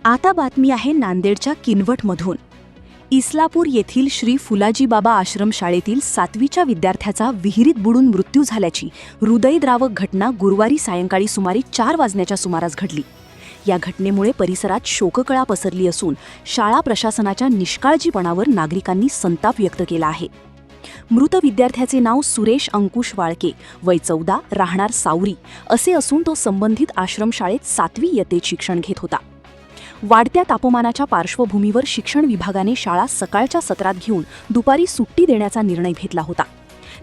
आता बातमी आहे नांदेडच्या किनवटमधून। इस्लापूर येथील श्री फुलाजी बाबा आश्रमशाळेतील 7वीच्या विद्यार्थ्याचा विहिरीत बुडून मृत्यू झाल्याची हृदयद्रावक घटना गुरुवारी सायंकाळी सुमारे 4 वाजण्याच्या सुमारास घडली। या घटनेमुळे परिसरात शोककळा पसरली असून शाळा प्रशासनाच्या निष्काळजीपणावर नागरिकांनी संताप व्यक्त केला आहे। मृत विद्यार्थ्याचे नाव सुरेश अंकुश वाळके, वय 14, राहणार सावरी असे असून तो संबंधित आश्रमशाळेत 7वी इयत्तेत शिक्षण घेत होता। वाढत्या तापमानाच्या पार्श्वभूमीवर शिक्षण विभागाने शाळा सकाळच्या सत्रात घेऊन दुपारी सुट्टी देण्याचा निर्णय घेतला होता।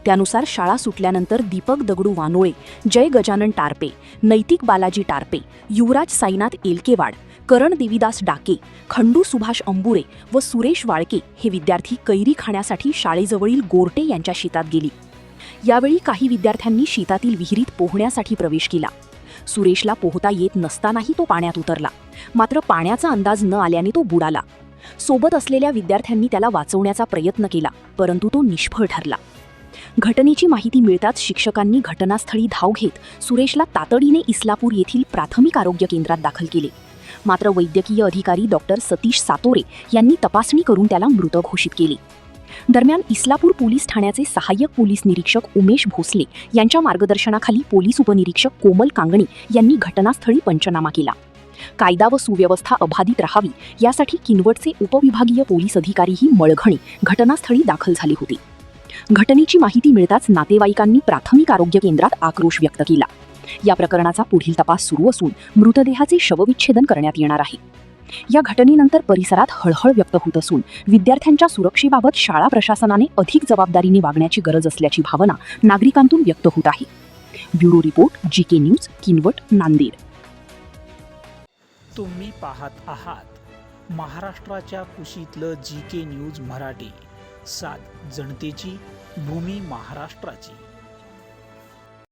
त्यानुसार शाळा सुटल्यानंतर दीपक दगडू वानोळे, जय गजानन टारपे, नैतिक बालाजी टारपे, युवराज साईनाथ एलकेवाड, करण देवीदास डाके, खंडू सुभाष अंबुरे व सुरेश वाळके हे विद्यार्थी कैरी खाण्यासाठी शाळेजवळील गोरटे यांच्या शेतात गेली। यावेळी काही विद्यार्थ्यांनी शेतातील विहिरीत पोहण्यासाठी प्रवेश केला। सुरेशला पोहता येत नसतानाही तो पाण्यात उतरला, मात्र पाण्याचा अंदाज न आल्याने तो बुडाला। सोबत असलेल्या विद्यार्थ्यांनी त्याला वाचवण्याचा प्रयत्न केला, परंतु तो निष्फळ ठरला। घटनेची माहिती मिळताच शिक्षकांनी घटनास्थळी धाव घेत सुरेशला तातडीने इस्लापूर येथील प्राथमिक आरोग्य केंद्रात दाखल केले, मात्र वैद्यकीय अधिकारी डॉक्टर सतीश सातोरे यांनी तपासणी करून त्याला मृत घोषित केले। दरम्यान इस्लापूर पोलीस ठाण्याचे सहाय्यक पोलीस निरीक्षक उमेश भोसले यांच्या मार्गदर्शनाखाली पोलीस उपनिरीक्षक कोमल कांगणे यांनी घटनास्थळी पंचनामा केला। कायदा व सुव्यवस्था अबाधित राहावी यासाठी किनवटचे उपविभागीय पोलीस अधिकारीही मळघणे घटनास्थळी दाखल झाले होते। घटनेची माहिती मिळताच नातेवाईकांनी प्राथमिक आरोग्य केंद्रात आक्रोश व्यक्त केला। या प्रकरणाचा पुढील तपास सुरू असून मृतदेहाचे शवविच्छेदन करण्यात येणार आहे। या घटनेनंतर परिसरात हळहळ व्यक्त होत असून विद्यार्थ्यांच्या सुरक्षेबाबत शाळा प्रशासनाने अधिक जबाबदारीने वागण्याची गरज असल्याची भावना नागरिकांतून व्यक्त होत आहे। Bureau report, GK news, Kinwat, Nanded. तुम्ही पाहत आहात महाराष्ट्राच्या कुशीतलं जीके न्यूज मराठी, सात जनतेची, भूमी महाराष्ट्राची।